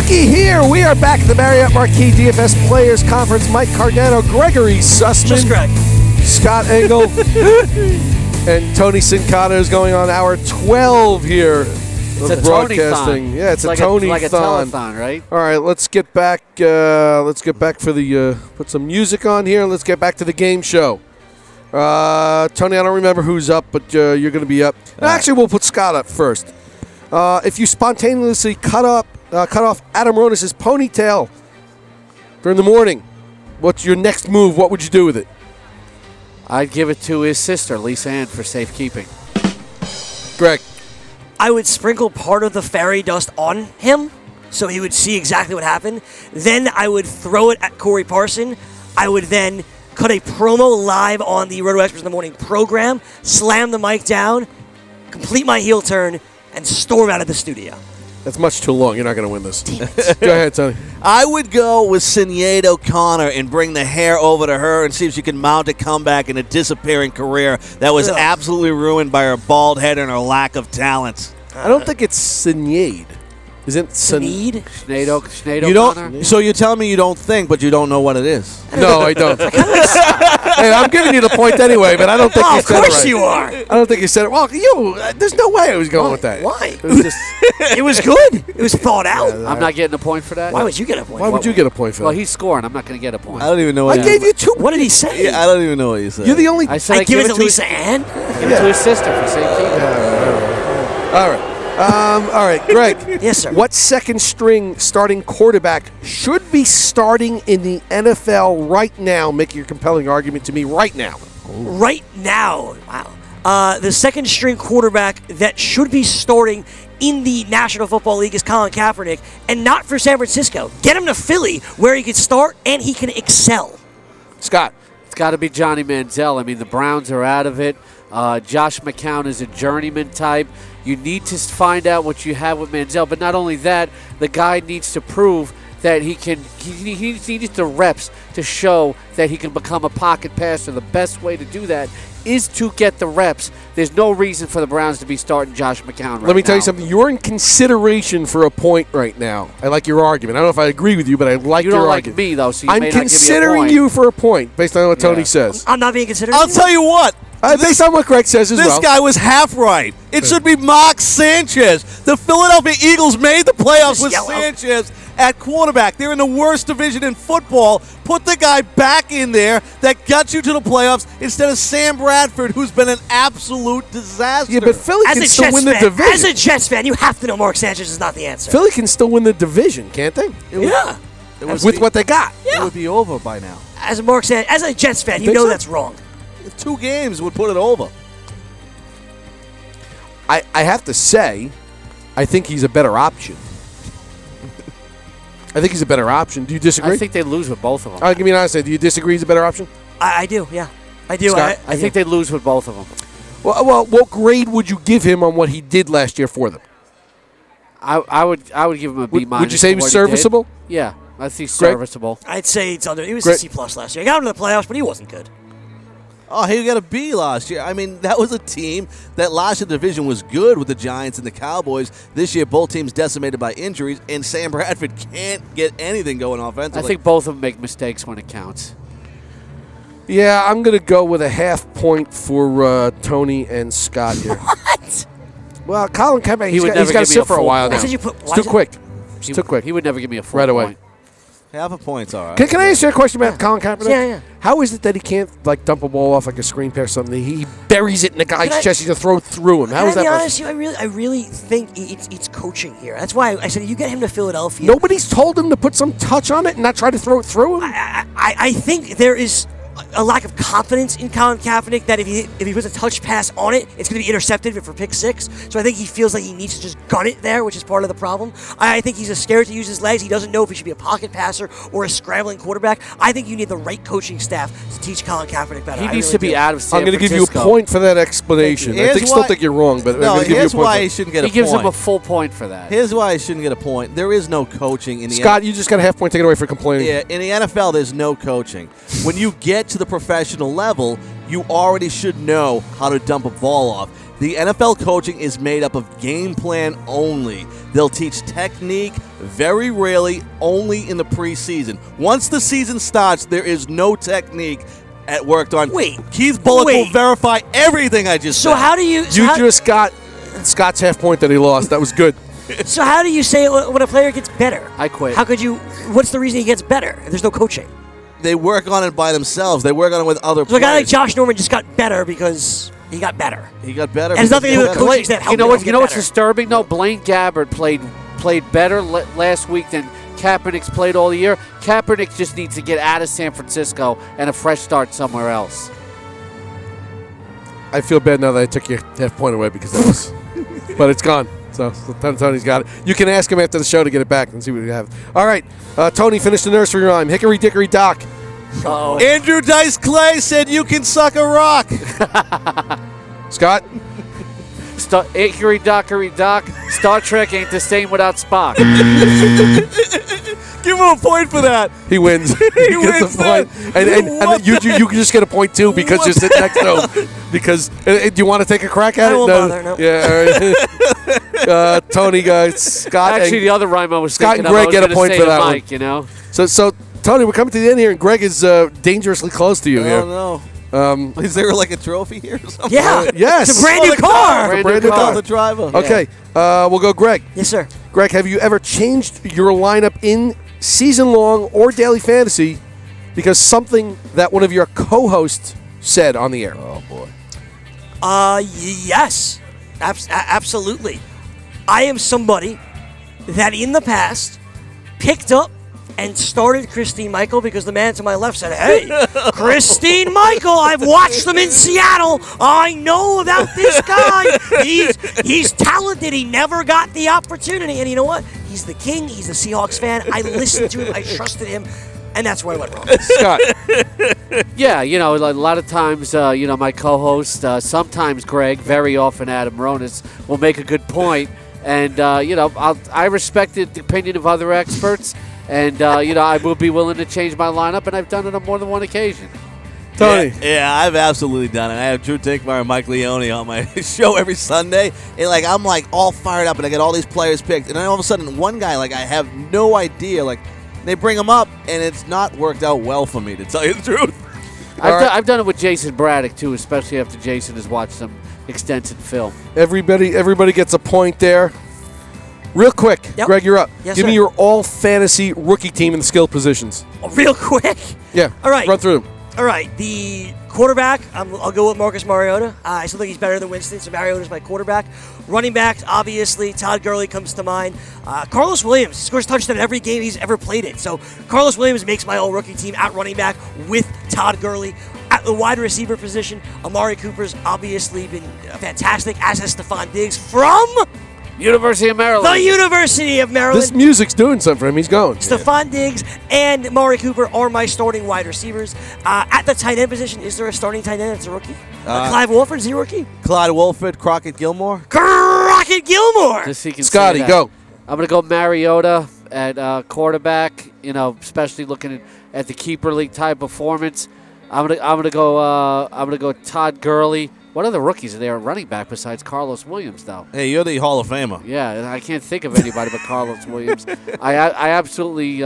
Looky here, we are back at the Marriott Marquis DFS Players Conference. Mike Cardano, Gregory Sussman, Just Greg, Scott Engel, and Tony Cincotta is going on hour 12 here. It's a Tony-thon. Yeah, it's like a Tony-thon. like a telethon, right? All right, let's get back. For the put some music on here. Let's get back to the game show. Tony, I don't remember who's up, but you're going to be up. Actually, we'll put Scott up first. If you spontaneously cut off Adam Ronis' ponytail during the morning, what's your next move? What would you do with it? I'd give it to his sister, Lisa Ann, for safekeeping. Greg. I would sprinkle part of the fairy dust on him so he would see exactly what happened. Then I would throw it at Corey Parson. I would then cut a promo live on the Roto Experts in the Morning program, slam the mic down, complete my heel turn, and storm out of the studio. That's much too long. You're not going to win this. Go ahead, Tony. I would go with Sinead O'Connor and bring the hair over to her and see if she can mount a comeback in a disappearing career that was absolutely ruined by her bald head and her lack of talent. I don't think it's Sinead. Isn't Sinead? Sinead you O'Connor? don't. So you're telling me you don't think, but you don't know what it is? No, I don't. Hey, I'm giving you the point anyway, but I don't think you said it right. Of course you are. I don't think you said it. Well, there's no way I was going with that. Why? It was just. It was good. It was thought out. I'm not getting a point for that. Why would you get a point? Why would you get a point for that? Well, he's scoring. I'm not going to get a point. I don't even know I what gave you two. What did he say? Yeah, I don't even know what you said. You're the only. I said I give it to Lisa Ann? Give it to his sister for safekeeping. All right. All right, Greg. Yes, sir. What second string starting quarterback should be starting in the NFL right now? Make your compelling argument to me right now. Right now. Wow. The second string quarterback that should be starting in the National Football League is Colin Kaepernick, and not for San Francisco. Get him to Philly where he can start and he can excel. Scott. It's got to be Johnny Manziel. I mean, the Browns are out of it. Josh McCown is a journeyman type. You need to find out what you have with Manziel, but not only that, the guy needs to prove that he needs the reps to show that he can become a pocket passer. The best way to do that is to get the reps. There's no reason for the Browns to be starting Josh McCown Let me tell you something. You're in consideration for a point right now. I like your argument. I don't know if I agree with you, but I like your argument. You don't like me, though, so you I'm may not give me a considering point. you for a point based on what Tony says. I'm not being considered. I'll tell you what. Based on what Greg says as well. This guy was half right. It should be Mark Sanchez. The Philadelphia Eagles made the playoffs with Sanchez at quarterback. They're in the worst division in football. Put the guy back in there that got you to the playoffs instead of Sam Bradford, who's been an absolute disaster. Yeah, but Philly can still win the division. As a Jets fan, you have to know Mark Sanchez is not the answer. Philly can still win the division, can't they? Yeah. With what they got. It would be over by now. As a Jets fan, you know so? That's wrong. 2 games would put it over. I have to say, I think he's a better option. I think he's a better option. Do you disagree? I think they lose with both of them. Give me an honest answer. Do you disagree he's a better option? I do, yeah. I do. I think they lose with both of them. Well, what grade would you give him on what he did last year for them? I would give him a B-. Would you say he was serviceable? Yeah, I think serviceable. I'd say it's under. He was a C+ last year. He got into the playoffs, but he wasn't good. Oh, he got a B last year. I mean, that was a team that last year the division was good with the Giants and the Cowboys. This year, both teams decimated by injuries, and Sam Bradford can't get anything going offensively. I think both of them make mistakes when it counts. Yeah, I'm going to go with a half point for Tony and Scott here. What? Well, Colin Kaepernick, he's got to sit for a while now. It's too quick. It's too quick. He would never give me a full right away. point. Half a point's all right. Can I ask you a question about Colin Kaepernick? Yeah. How is it that he can't dump a ball off like a screen pass or something? He buries it in the guy's chest. He's going to throw it through him. How is that? Can I be honest with you? I really think it's coaching here. That's why I said you get him to Philadelphia. Nobody's told him to put some touch on it and not try to throw it through him? I think there is a lack of confidence in Colin Kaepernick that if he puts a touch pass on it, it's going to be intercepted for pick 6. So I think he feels like he needs to just gun it there, which is part of the problem. I think he's scared to use his legs. He doesn't know if he should be a pocket passer or a scrambling quarterback. I think you need the right coaching staff to teach Colin Kaepernick better. He needs to be out of San I'm going to give you a Francisco. point for that explanation. I still think you're wrong, but I'm going to give you a point. Here's why he shouldn't get a point. He gives him a full point for that. Here's why he shouldn't get a point. There is no coaching in the Scott, you just got a half point taken away for complaining. Yeah, in the NFL, there's no coaching. When you get get to the professional level, you already should know how to dump a ball off. The NFL coaching is made up of game plan only. They'll teach technique very rarely, only in the preseason. Once the season starts, there is no technique worked on. Wait. Keith Bullock will verify everything I just said. So how do you... Just got Scott's half point that he lost. That was good. So how do you say when a player gets better? I quit. How could you... What's the reason he gets better if there's no coaching? They work on it by themselves. They work on it with other So players. a guy like Josh Norman just got better because he got better. He got better. It has nothing to do with coaching staff. You know what's disturbing though? Blaine Gabbert played better last week than Kaepernick's played all year. Kaepernick just needs to get out of San Francisco and a fresh start somewhere else. I feel bad now that I took your half point away because that was, but it's gone. So Tony's got it. You can ask him after the show to get it back and see what we have. All right, Tony, finish the nursery rhyme. Hickory dickory dock. Uh-oh. Andrew Dice Clay said you can suck a rock. Scott? Hickory dickory dock. Star Trek ain't the same without Spock. Give him a point for that. He wins. He wins gets a point. And you can just get a point too because you're sitting next to him. Because do you want to take a crack at I it? won't bother, no. Yeah. All right. Tony, Scott. Actually, the other rhyme I was Scott thinking and Greg of, get a point for that Mike, one. You know. So Tony, we're coming to the end here, and Greg is dangerously close to you here. Oh no. Is there like a trophy here or something? Yeah. Yes. It's a brand new car. Brand new car. The driver. Okay. We'll go Greg. Yes, sir. Greg, have you ever changed your lineup in season long or daily fantasy because something that one of your co-hosts said on the air? Oh boy. Yes. Absolutely. I am somebody that in the past picked up and started Christine Michael because the man to my left said, "Hey, Christine Michael, I've watched them in Seattle. I know about this guy. He's talented. He never got the opportunity. And you know what? He's the king. He's the Seahawks fan. I listened to him. I trusted him. And that's where I went wrong." Scott. Yeah, a lot of times, my co-host, sometimes Greg, very often Adam Ronis, will make a good point. And, I respect the opinion of other experts. And, I will be willing to change my lineup, and I've done it on more than one occasion. Tony. Yeah, I've absolutely done it. I have Drew Tinkmeyer and Mike Leone on my show every Sunday. And, I'm, all fired up, and I get all these players picked. And then all of a sudden, one guy, I have no idea, they bring him up, and it's not worked out well for me, to tell you the truth. I've done it with Jason Braddock, too, especially after Jason has watched some extensive film. Everybody gets a point there. Real quick, Yep. Greg, you're up. Yes, Give sir. me your all-fantasy rookie team in the skill positions. Real quick. Yeah. All right. Run through them. All right, the quarterback, I'll go with Marcus Mariota. I still think he's better than Winston, so Mariota's my quarterback. Running back, obviously, Todd Gurley comes to mind. Carlos Williams scores a touchdown in every game he's ever played in. So Carlos Williams makes my all-rookie team at running back with Todd Gurley. At the wide receiver position, Amari Cooper's obviously been fantastic, as has Stephon Diggs from University of Maryland. the University of Maryland. This music's doing something for him. He's going. Stephon Diggs and Amari Cooper are my starting wide receivers. At the tight end position, is there a starting tight end that's a rookie? Clive Wolford, is he a rookie? Clyde Wolford, Crockett Gilmore. Crockett Gilmore! Just so you can Scotty, say that. go. I'm going to go Mariota at quarterback, especially looking at the keeper league type performance. I'm gonna go Todd Gurley. What other rookies are there at running back besides Carlos Williams, though? Hey, you're the Hall of Famer. Yeah, I can't think of anybody but Carlos Williams. I absolutely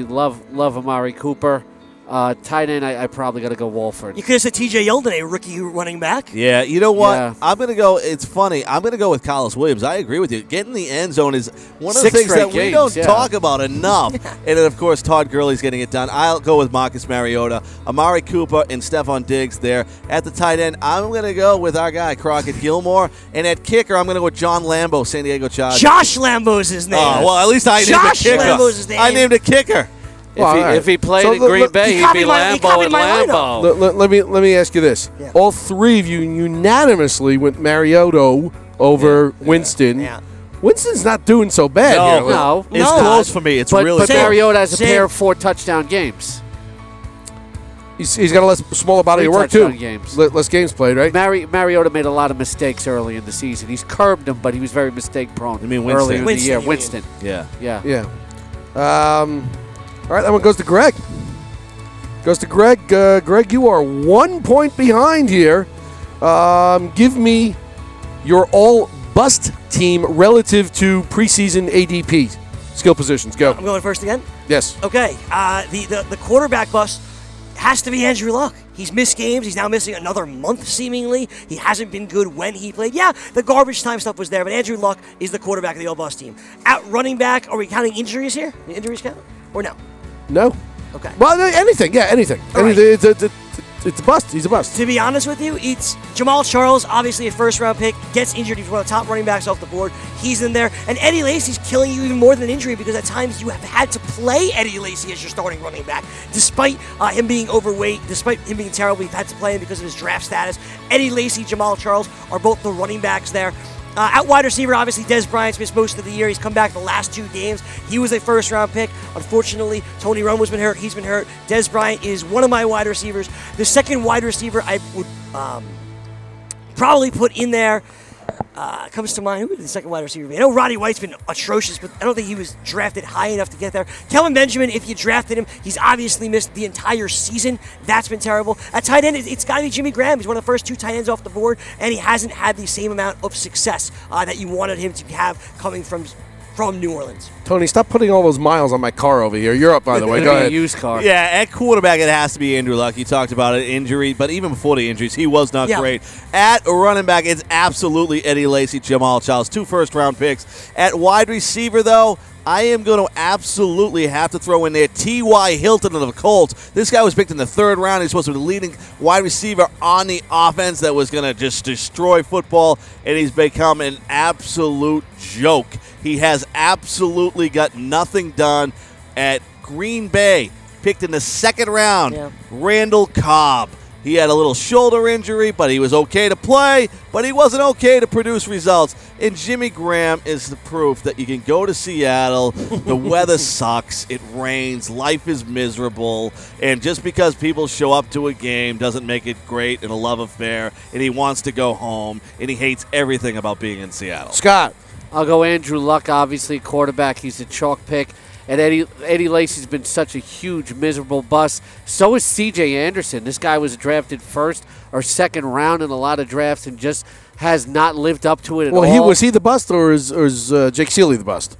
love Amari Cooper. Tight end, I probably got to go Wolford. You could have said T.J. Yeldon, a rookie running back. Yeah, you know what? Yeah. I'm going to go, it's funny, I'm going to go with Carlos Williams. I agree with you. Getting the end zone is one of the 6 things that straight we games, don't yeah. talk about enough. And then, of course, Todd Gurley's getting it done. I'll go with Marcus Mariota, Amari Cooper, and Stephon Diggs there. At the tight end, I'm going to go with our guy, Crockett Gilmore. And at kicker, I'm going to go with John Lambo, San Diego Chargers. Josh Lambo's his name. Oh, well, at least I named a Josh kicker. Lambo's his name. I named a kicker. If he played in Green Bay, he he'd copied be my- he Lambo copied and my Lambo. Let me ask you this. Yeah. All three of you unanimously went Mariota over Winston. Yeah. Winston's not doing so bad No, here. No, It's close for me. It's but really close. Mariota has a Same. pair of 4 touchdown games. He's got a smaller body 3 of work, too. touchdown games. Less games played, right? Mariota made a lot of mistakes early in the season. He's curbed them, but he was very mistake-prone You mean Winston? earlier in the Winston, year. you mean. Winston. Yeah. Yeah. Yeah. All right, that one goes to Greg. Goes to Greg. Greg, you are 1 point behind here. Give me your all-bust team relative to preseason ADP. Skill positions, go. I'm going first again? Yes. Okay. The quarterback bust has to be Andrew Luck. He's missed games. He's now missing another month, seemingly. He hasn't been good when he played. Yeah, the garbage time stuff was there, but Andrew Luck is the quarterback of the all-bust team. At running back, are we counting injuries here? The injuries count? Or no? No. Okay. Well, anything. Yeah, anything. Right. It's a bust. He's a bust. To be honest with you, it's Jamal Charles, obviously a first-round pick, gets injured. He's one of the top running backs off the board. He's in there. And Eddie Lacy's killing you even more than an injury because at times you have had to play Eddie Lacy as your starting running back. Despite him being overweight, despite him being terrible, you've had to play him because of his draft status. Eddie Lacy, Jamal Charles are both the running backs there. At wide receiver, obviously, Dez Bryant's missed most of the year. He's come back the last 2 games. He was a first-round pick. Unfortunately, Tony Romo's been hurt. He's been hurt. Dez Bryant is one of my wide receivers. The second wide receiver I would probably put in there comes to mind. Who would the second wide receiver be? I know Roddy White's been atrocious, but I don't think he was drafted high enough to get there. Kelvin Benjamin, if you drafted him, he's obviously missed the entire season. That's been terrible. At tight end, it's got to be Jimmy Graham. He's one of the first 2 tight ends off the board, and he hasn't had the same amount of success that you wanted him to have coming from New Orleans. Tony, stop putting all those miles on my car over here. You're up, by the way. Go ahead. Used car. Yeah, at quarterback, it has to be Andrew Luck. You talked about it, injury, but even before the injuries, he was not great. At running back, it's absolutely Eddie Lacy, Jamal Charles, 2 first-round picks. At wide receiver, though, I am going to absolutely have to throw in there T.Y. Hilton of the Colts. This guy was picked in the 3rd round. He's supposed to be the leading wide receiver on the offense that was going to just destroy football, and he's become an absolute joke. He has absolutely got nothing done. At Green Bay, picked in the 2nd round, Randall Cobb. He had a little shoulder injury, but he was okay to play, but he wasn't okay to produce results. And Jimmy Graham is the proof that you can go to Seattle, the weather sucks, it rains, life is miserable, and just because people show up to a game doesn't make it great and a love affair, and he wants to go home, and he hates everything about being in Seattle. Scott. I'll go Andrew Luck, obviously, quarterback. He's a chalk pick. And Eddie Lacy's been such a huge, miserable bust. So is C.J. Anderson. This guy was drafted 1st or 2nd round in a lot of drafts and just has not lived up to it at all. Well, was he the bust or is Jake Seeley the bust?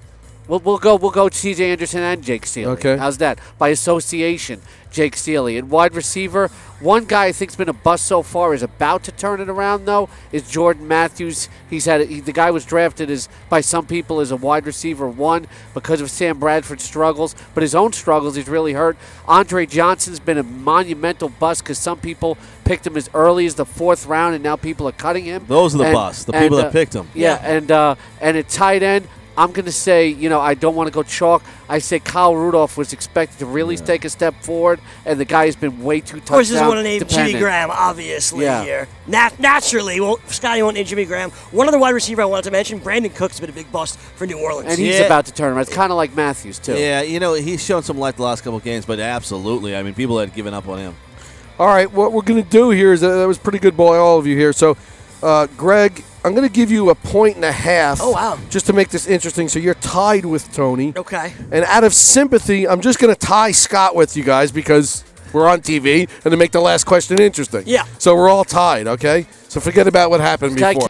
We'll go C.J. Anderson and Jake Seeley. Okay. How's that? By association, Jake Seeley. And wide receiver, one guy I think's been a bust so far, is about to turn it around, though, is Jordan Matthews. The guy was drafted by some people as a wide receiver 1 because of Sam Bradford's struggles, but his own struggles, he's really hurt. Andre Johnson's been a monumental bust because some people picked him as early as the 4th round, and now people are cutting him. Those are the busts, the people that picked him. Yeah, and at tight end, I'm going to say, I don't want to go chalk. I say Kyle Rudolph was expected to really take a step forward, and the guy has been way too touchdown. Of course, doesn't want to name Jimmy Graham, obviously, here. Naturally, Scotty won't name Jimmy Graham. One other wide receiver I wanted to mention, Brandon Cook's been a big bust for New Orleans. And he's about to turn around. It's kind of like Matthews, too. Yeah, he's shown some life the last couple of games, but absolutely. I mean, people had given up on him. All right, what we're going to do here is that was pretty good by all of you here. So, Greg, I'm going to give you 1.5 points. Oh, wow. Just to make this interesting. So you're tied with Tony. Okay. And out of sympathy, I'm just going to tie Scott with you guys because we're on TV and to make the last question interesting. Yeah. So we're all tied, okay? So forget about what happened before.